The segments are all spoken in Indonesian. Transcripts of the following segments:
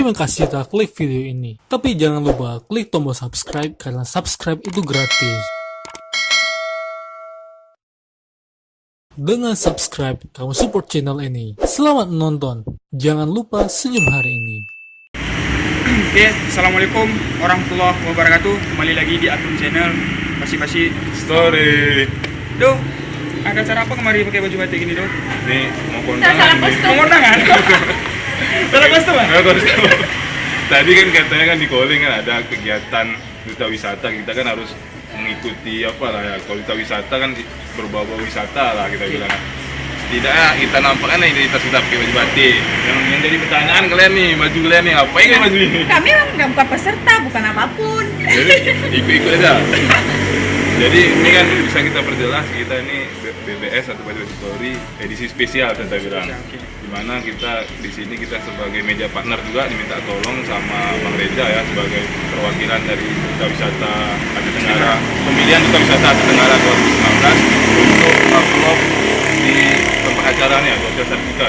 Terima kasih telah klik video ini. Tapi jangan lupa klik tombol subscribe karena subscribe itu gratis. Dengan subscribe, kamu support channel ini. Selamat menonton. Jangan lupa senyum hari ini. Oke, assalamualaikum warahmatullahi wabarakatuh. Kembali lagi di akun channel Basi-Basi Story. Do, ada cara apa kemarin pakai baju batik gini, Do? Nih, mau kondangan nih. Mau kondangan? Salah kostum, Pak? Nggak kostum. Tadi kan katanya kan di calling kan ada kegiatan duta wisata, kita kan harus mengikuti apa lah ya. Kalau duta wisata kan berbau-bau wisata lah kita bilang. Setidaknya kita nampakkan identitas kita pakai baju batik. Yang jadi pertanyaan kalian nih, baju kalian nih apa ini baju ini? Kami memang nggak bukan peserta, bukan apapun. Jadi ikut-ikut aja. Jadi ini kan bisa kita perjelas, kita ini BBS atau Basi-Basi Story edisi spesial kita bilang. Oke. Dimana kita di sini kita sebagai media partner juga diminta tolong sama Bang Reza ya sebagai perwakilan dari Duta Wisata Aceh Tenggara, pemilihan Duta Wisata Aceh Tenggara 2019 untuk upload di tempat acaranya Hotel Sartika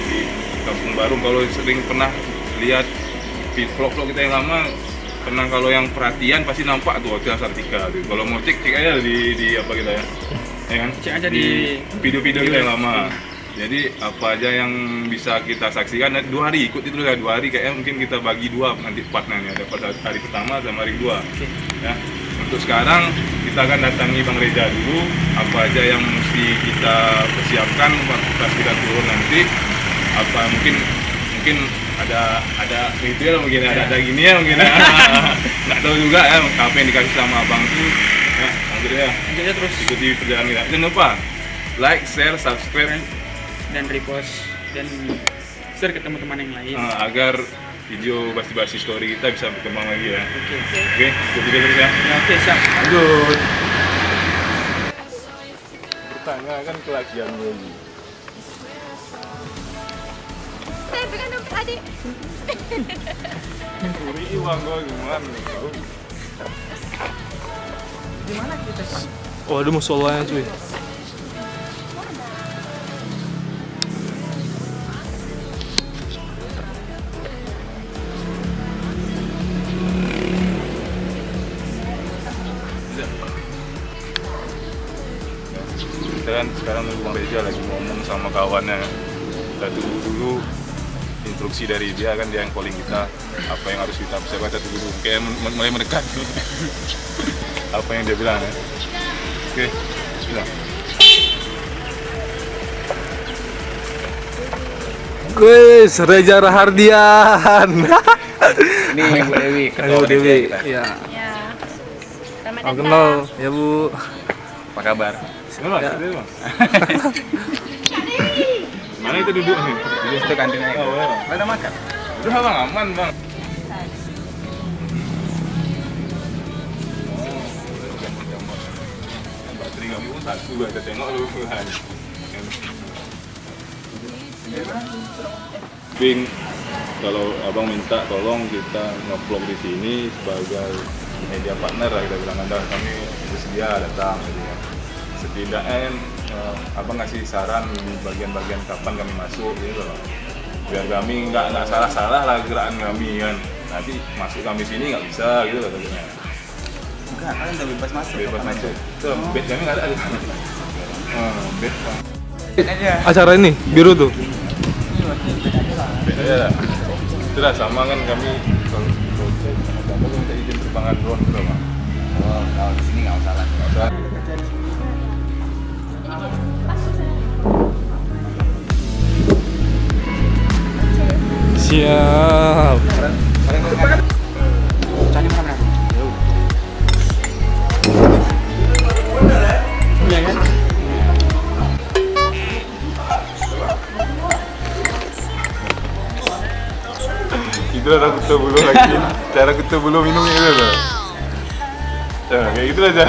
di Kampung Baru. Kalau sering pernah lihat vlog-vlog kita yang lama, pernah kalau yang perhatian pasti nampak tuh Hotel Sartika. Kalau mau cek aja di apa kita ya, ya kan? Cek aja di video-video kita yang lama. Iya. Jadi apa aja yang bisa kita saksikan, 2 hari ikut itu ya, 2 hari kayaknya mungkin kita bagi 2 nanti partnya, ada pada hari pertama sama hari kedua. Oke. Ya. Untuk sekarang kita akan datangi Bang Reza dulu, apa aja yang mesti kita persiapkan pas kita turun nanti, apa mungkin ada ritual mungkin ada gini ya mungkin nggak tahu juga ya apa yang dikasih sama abang tuh ya lanjut ya terus ikuti perjalanan kita. Jangan lupa like, share, subscribe dan repost dan share ke teman-teman yang lain. agar video Basi-Basi Story kita bisa berkembang lagi ya. Oke. Ikuti terus ya. Ya, oke, siap. Lanjut. Bertanya kan kelakian lagi. Saya pegang dompet adik. Curi uang gue gimana? Gimana kita? Oh, ada musolanya cuy. Kita kan sekarang nunggu Bang Reza lagi ngomong sama kawannya. Kita tunggu dulu instruksi dari dia, kan dia yang calling kita apa yang harus kita persiapkan. Kita tunggu dulu, kayak mulai mendekat. Apa yang dia bilang ya. Oke, bismillah. Guys, Reza Rahardian. Ini Ibu Dewi, ketua Ibu Dewi. kita. Ya. Ya. Selamat Aku datang. kenal ya Bu. Apa kabar? Sini Mas, sini Mas. Mana itu duduk nih? Di situ kantinnya itu. Oh, ya. Ada makan? Udah Bang, aman Bang. Baterai kamu pun satu, kita tengok lu. Bing, kalau abang minta tolong kita nge-vlog di sini sebagai media partner lah, kita bilang anda kami bersedia datang gitu ya. Setidaknya abang ngasih saran di bagian-bagian kapan kami masuk gitu loh, biar kami nggak salah-salah lah gerakan kami kan, nanti masuk kami sini nggak bisa gitu loh katanya. Enggak, kalian udah bebas masuk. Bebas masuk, tuh bed kami nggak ada di sana. Bed Bang. Aja. Acara ini biru tuh. Beda ya lah. Itulah sama kan kami kalau kamu minta izin terbangan drone juga Bang. Oh, kalau di sini nggak usah lah. Nggak usah. Siap. Tanya mana? Iya kan? Itulah cara kutu bulu lagi. Cara kutu bulu minumnya itu loh. Nah, kayak gitu aja.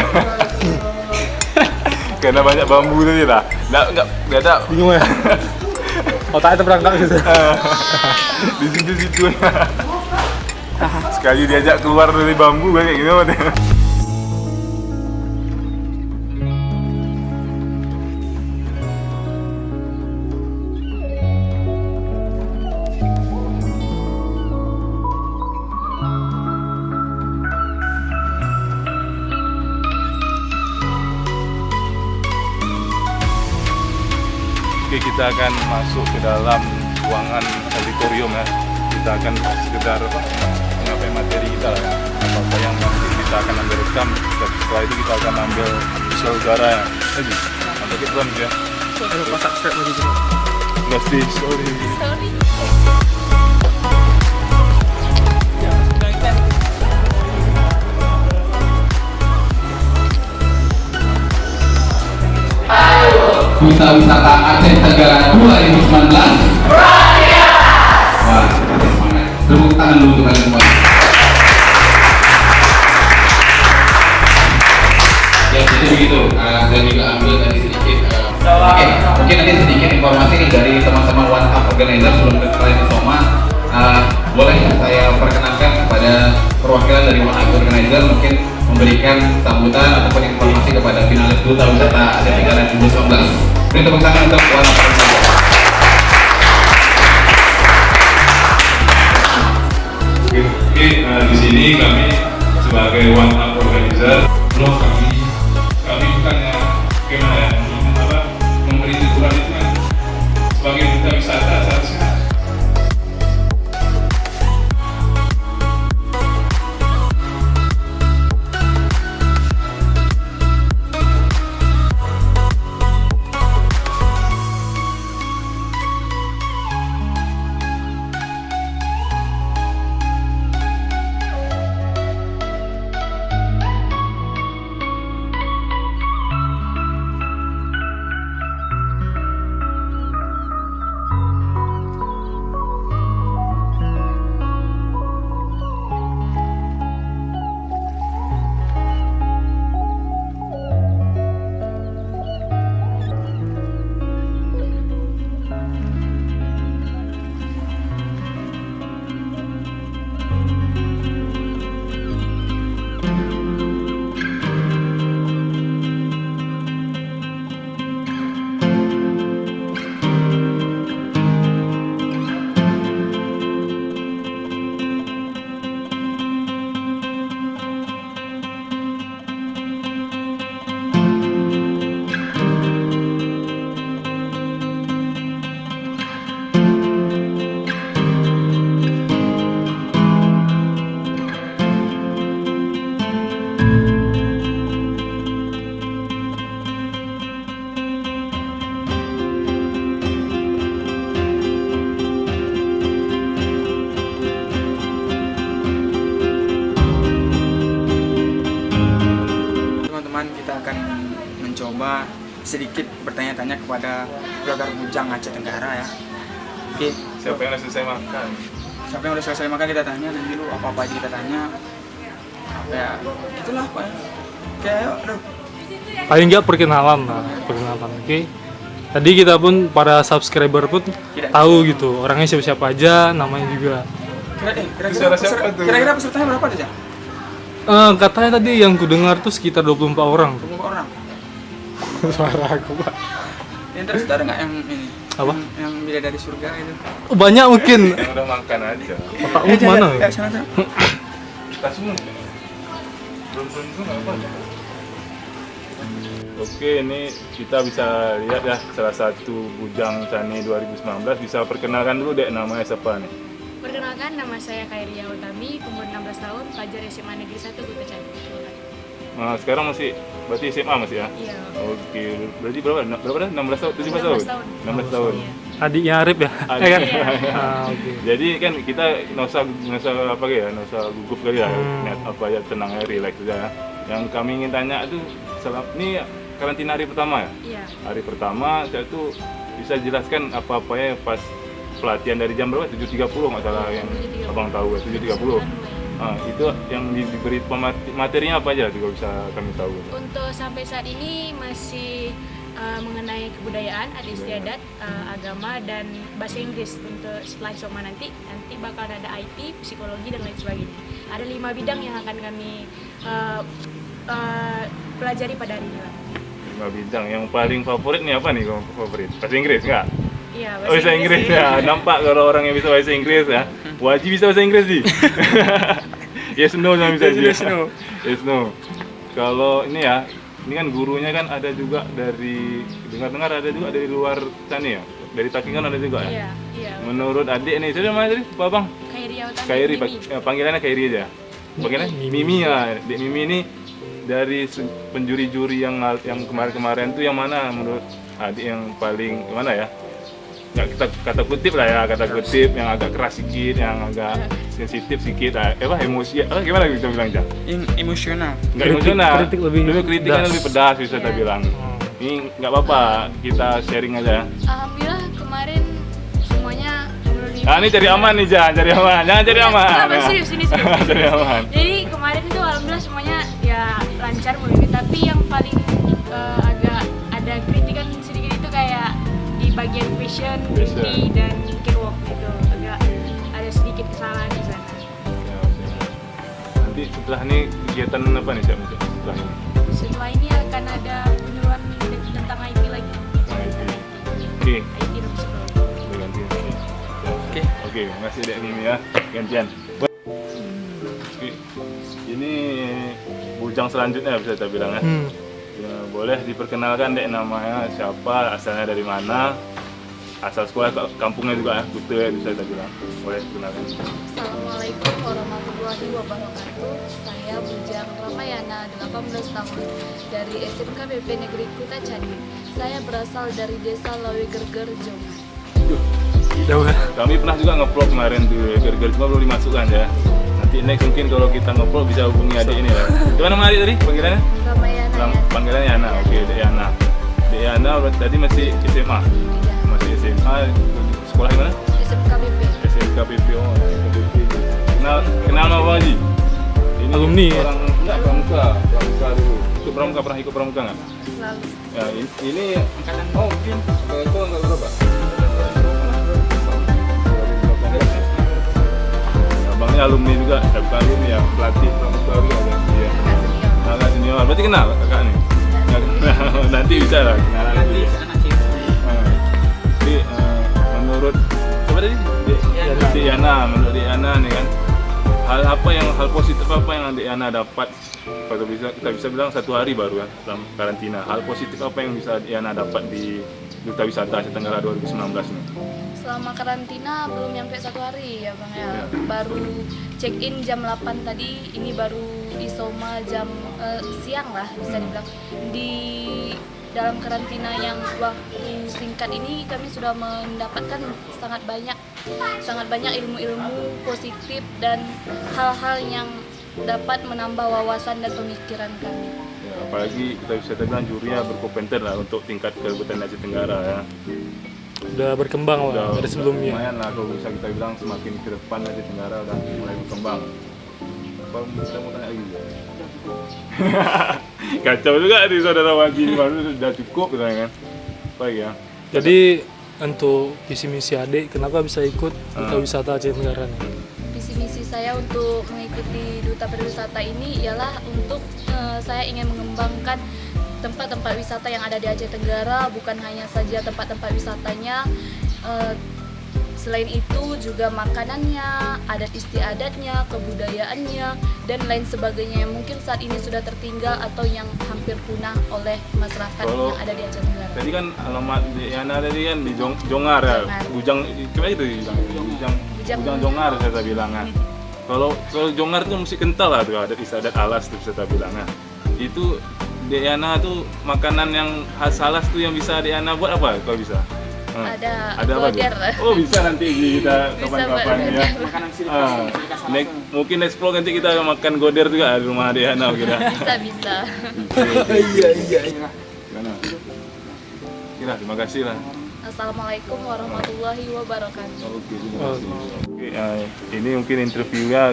Karena banyak bambu tadi lah. Nggak ada. Bingung ya. Otaknya terperangkap gitu. Di situ-situ. Sekali diajak keluar dari bambu kayak gitu matanya. Oke, kita akan masuk ke dalam ruangan auditorium ya. Kita akan sekedar menyampaikan materi kita lah ya. Apa yang nanti kita akan ambil rekam. Setelah itu kita akan ambil visual udara ya. Jadi, sampai kita ya. Lupa subscribe lagi bro. Pasti, sorry. Sorry. Duta Wisata Aceh Tenggara 2019. Wah, semangat. Tepuk tangan dulu untuk kalian semua. Ya, jadi begitu. Saya juga ambil tadi sedikit. Oke, mungkin nanti sedikit informasi nih dari teman-teman One Up Organizer sebelum ke kalian di Soma. Boleh saya perkenalkan kepada perwakilan dari One Up Organizer mungkin memberikan sambutan ataupun informasi kepada finalis Duta Wisata Aceh Tenggara 2019. Beri tepuk tangan untuk One Up Organizer. Oke, di sini kami sebagai One Up Organizer, kami bukannya gimana ya, memberi titulan itu kan sebagai duta wisata seharusnya. mencoba sedikit bertanya-tanya kepada Blogar Bujang Aceh Tenggara ya. Oke. Siapa yang udah selesai makan? Siapa yang udah selesai makan kita tanya, dan dulu apa-apa aja kita tanya. Apa ya, itulah Pak. Oke, ayo, aduh. Paling nggak perkenalan lah, perkenalan. Oke. Tadi kita pun para subscriber pun tahu gitu orangnya siapa-siapa aja, namanya juga. Kira-kira pesertanya berapa aja? Katanya tadi yang ku dengar tuh sekitar 24 orang. 24 orang. Suara aku, Pak. Yang terus ada nggak yang ini? Apa? Yang beda dari surga itu. Oh, banyak mungkin. Yang udah makan aja. Otakmu mana? Ya, sana. Tasmu. Belum tentu nggak apa. Oke, ini kita bisa lihat ya salah satu Bujang Cani 2019. Bisa perkenalkan dulu dek, namanya siapa nih? Perkenalkan, nama saya Khairia Utami, umur 16 tahun, pelajar SMA Negeri 1 Kuta Cani. Nah, sekarang masih berarti SMA masih ya? Iya. Oke, berarti berapa dah? 16 tahun, 17 tahun? 16 tahun. Iya. Adiknya Arif ya? Adik. Kan? Iya. Oke. Jadi kan kita nggak usah apa ya, nggak usah gugup kali ya, niat apa ya, tenang ya, relax aja ya. Yang kami ingin tanya itu, ini karantina hari pertama ya? Iya. Hari pertama saya tuh bisa jelaskan apa-apanya pas pelatihan dari jam berapa? 7.30 masalah yang 7.30. abang tahu ya, 7.30. Itu yang diberi materinya apa aja juga bisa kami tahu. Untuk sampai saat ini masih mengenai kebudayaan, adat istiadat, agama, dan bahasa Inggris. Untuk setelah Soma nanti bakal ada IT, psikologi, dan lain sebagainya. Ada 5 bidang yang akan kami pelajari pada hari ini lah. 5 bidang. Yang paling favorit nih apa nih favorit? Bahasa Inggris nggak? Iya, Bahasa Inggris ya. Nampak kalau orang yang bisa bahasa Inggris ya. Wajib bisa bahasa Inggris sih. Yes no cuma bisa Yes, no. Yes no. Kalau ini ya, ini kan gurunya kan ada juga dari dengar-dengar ada juga dari luar sana ya. dari Takingan ada juga ya? Iya, iya. Menurut adik nih, itu namanya tadi apa bang? Kairi Utami. Kairi, Mimi. panggilannya Kairi aja. Panggilannya Mimi ya. Dek Mimi ini dari penjuri-juri yang kemarin-kemarin tuh yang mana menurut adik yang paling gimana ya? Nggak kita kata kutip lah ya, kata kutip yang agak keras sedikit, yang agak sensitif sedikit, emosi, gimana kita bilang Cak? Emosional. Nggak emosional, kritik lebih kritiknya pedas. lebih pedas bisa kita Iya. bilang. Ini nggak apa-apa, kita sharing aja. Alhamdulillah kemarin semuanya menurut Mimi. Nah ini cari aman nih Jan, cari aman, jangan cari aman. Enggak, serius, ini serius. Cari aman. Jadi kemarin itu alhamdulillah semuanya ya lancar menurut Mimi, tapi yang paling agak ada kritikan sedikit itu kayak di bagian fashion, beauty dan catwalk gitu agak ada sedikit kesalahan di sana. Nanti setelah ini kegiatan apa nih Cak? Setelah ini? Setelah ini akan ada penyuluhan tentang IT lagi. Oke, IT dan psikologi. udah gantian. Oke, makasih Dek Mimi ya, gantian. Oke, ini bujang selanjutnya bisa kita bilang ya. Ya, boleh diperkenalkan Dek namanya siapa, asalnya dari mana, asal sekolah kampungnya juga ya, Kute ya bisa kita bilang. Boleh diperkenalkan. Assalamualaikum warahmatullahi wabarakatuh. Saya Bujang Ramayana, 18 tahun, dari SMK BP Negeri Kuta Candi. Saya berasal dari Desa Lawegerger, Jongan. Jauh ya. Kami pernah juga nge-vlog kemarin tuh, gara-gara cuma belum dimasukkan ya. Nanti next mungkin kalau kita nge-vlog bisa hubungi adik ini ya. Gimana nama adik tadi panggilannya? Ramayana ya. Panggilannya Yana, oke Dek Yana. Dek Yana tadi masih SMA? Iya. Masih SMA, sekolah di mana? SMK BP. SMK BP, oh SMK BP. Kenal sama Bang Haji? Ini Alumni ya? orang, enggak, pramuka dulu. Ikut pramuka, pernah ikut pramuka nggak? Lalu Ya ini angkatan, oh mungkin itu enggak berapa? Abangnya alumni juga, bukan alumni ya, pelatih pramuka juga kan? Iya. kakak senior. Kakak senior, berarti kenal kakak nih? Nanti bisa lah, kenalan nanti. Jadi menurut siapa tadi? Dek Yana, menurut Dek Yana nih kan, hal positif apa yang Dek Yana dapat? Kalau kita bisa bilang 1 hari baru ya dalam karantina. Hal positif apa yang bisa Dek Yana dapat di Duta Wisata Asia Tenggara 2019 nih? Selama karantina belum nyampe 1 hari ya Bang ya. Ya. Baru check in jam 8 tadi, ini baru di Soma jam siang lah bisa dibilang. Di dalam karantina yang waktu singkat ini kami sudah mendapatkan sangat banyak ilmu-ilmu positif dan hal-hal yang dapat menambah wawasan dan pemikiran kami. Ya, apalagi kita bisa bilang jurinya berkompeten lah untuk tingkat kabupaten Asia Tenggara ya. Udah berkembang lah dari sebelumnya. Lumayan lah kalau bisa kita bilang semakin ke depan Asia Tenggara udah mulai berkembang. Apa kita mau tanya lagi? Kacau juga nih saudara Waji, baru udah cukup gitu kan. Baik ya. Jadi untuk visi misi adik, kenapa bisa ikut Duta Wisata Aceh Tenggara nih? Visi misi saya untuk mengikuti Duta Pariwisata ini ialah untuk saya ingin mengembangkan tempat-tempat wisata yang ada di Aceh Tenggara, bukan hanya saja tempat-tempat wisatanya, selain itu juga makanannya, adat istiadatnya, kebudayaannya, dan lain sebagainya yang mungkin saat ini sudah tertinggal atau yang hampir punah oleh masyarakat Kalau- yang ada di Aceh Tenggara. Tadi kan alamat Dek Yana tadi kan di Jongar ya. Jongar. Bujang coba itu dibilang. Bujang Jongar saya bilang kan. Kalau Jongar tuh mesti kental lah tuh adat istiadat alas tuh saya bilang kan. Itu Dek Yana tuh makanan yang khas alas tuh yang bisa Dek Yana buat apa kalau bisa? Ada apa tuh? goder. Oh bisa nanti kita Bisa kapan-kapan buat ya. goder. Makanan Mungkin next vlog nanti kita makan goder juga di rumah Dek Yana kira. Bisa. Gimana? Kira terima kasih lah. Assalamualaikum warahmatullahi wabarakatuh. Oke, terima kasih. Oke, ini mungkin interviewnya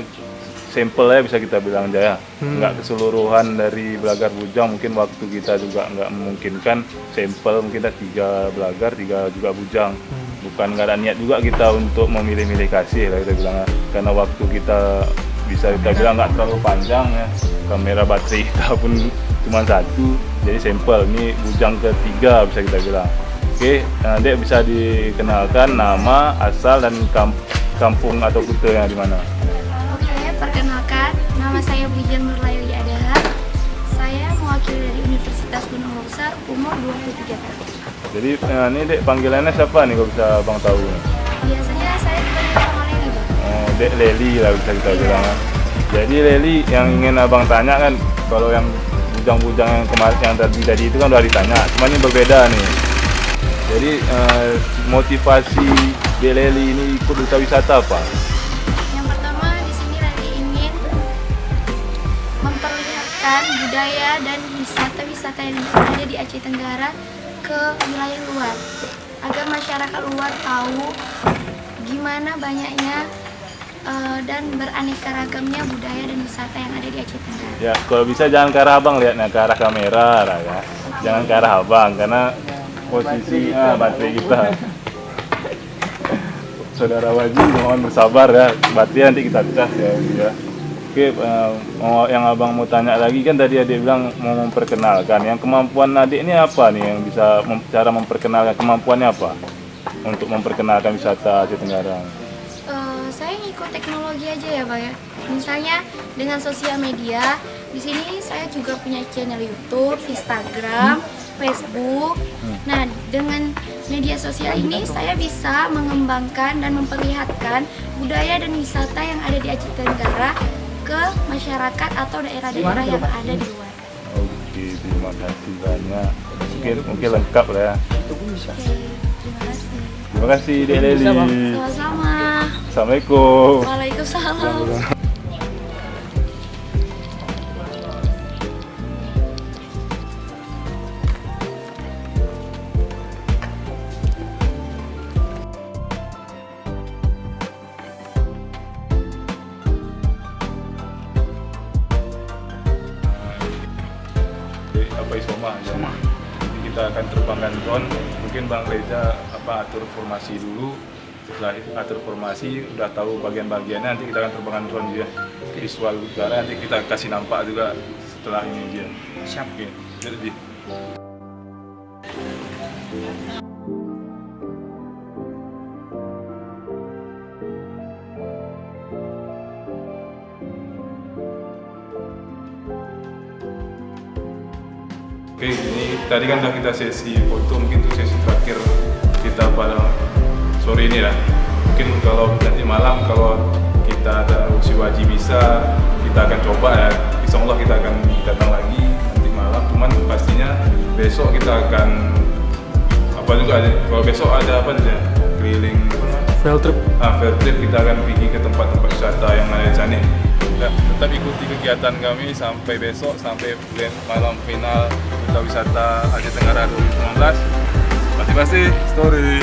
sampel ya bisa kita bilang aja ya. Nggak keseluruhan dari Belagar Bujang, mungkin waktu kita juga nggak memungkinkan sampel, mungkin ada 3 Belagar, 3 juga Bujang. Bukan nggak ada niat juga kita untuk memilih-milih kasih lah kita bilang ya. Karena waktu kita bisa kita bilang nggak terlalu panjang ya. Kamera baterai kita pun cuma 1, jadi sampel. Ini Bujang ke-3 bisa kita bilang. Oke, Dek bisa dikenalkan nama, asal dan kampung atau kute yang di mana? Oke, perkenalkan, nama saya Bujang Nurlaili Adaha. Saya mewakili dari Universitas Gunung Leuser, umur 23 tahun. Jadi ini Dek panggilannya siapa nih kalau bisa Bang tahu? Biasanya saya dipanggil sama Leli, Bang. Oh, Dek Leli lah bisa kita bilang. Jadi Leli yang ingin Abang tanya kan, kalau yang bujang-bujang yang kemarin yang tadi itu kan udah ditanya, cuma ini berbeda nih. Jadi motivasi Dek Leli ini ikut duta wisata apa? Yang pertama di sini Leli ingin memperlihatkan budaya dan wisata-wisata yang ada di Aceh Tenggara ke wilayah luar, agar masyarakat luar tahu gimana banyaknya dan beraneka ragamnya budaya dan wisata yang ada di Aceh Tenggara. Ya, kalau bisa jangan ke arah Abang, lihatnya ke arah kamera lah ya. Jangan ke arah Abang karena posisi baterai kita. Saudara Waji mohon bersabar ya, baterai nanti kita cas ya. Oke, yang Abang mau tanya lagi kan tadi adik bilang mau memperkenalkan. Yang kemampuan adik ini apa nih yang bisa cara memperkenalkan, kemampuannya apa untuk memperkenalkan wisata Aceh Tenggara? Saya ngikut teknologi aja ya, Bang ya. Misalnya dengan sosial media, di sini saya juga punya channel YouTube, Instagram, Facebook. Nah, dengan media sosial ini saya bisa mengembangkan dan memperlihatkan budaya dan wisata yang ada di Aceh Tenggara ke masyarakat atau daerah-daerah yang ada di luar. Oke, terima kasih banyak. Mungkin lengkap lah ya. Oke, terima kasih. Terima kasih Dek Leli. Sama-sama. Assalamualaikum. Waalaikumsalam. Apa Isoma? Jadi kita akan terbangkan drone. Mungkin Bang Reza atur formasi dulu. Setelah atur formasi udah tahu bagian-bagiannya, nanti kita akan terbangkan drone juga. Visual udara nanti kita kasih nampak juga setelah ini dia. Siap. Oke, jadi. Oke, ini tadi kan udah kita sesi foto, mungkin itu sesi terakhir kita pada sore ini lah. Mungkin kalau nanti malam kalau kita ada si Waji bisa, kita akan coba ya. Insya Allah kita akan datang lagi nanti malam. Cuman pastinya besok kita akan apa juga ada. Kalau besok ada apa aja? Keliling Field trip. field trip, kita akan pergi ke tempat-tempat wisata yang ada di sana. Ya, tetap ikuti kegiatan kami sampai besok, sampai malam final Duta Wisata Aceh Tenggara 2019. Pasti story.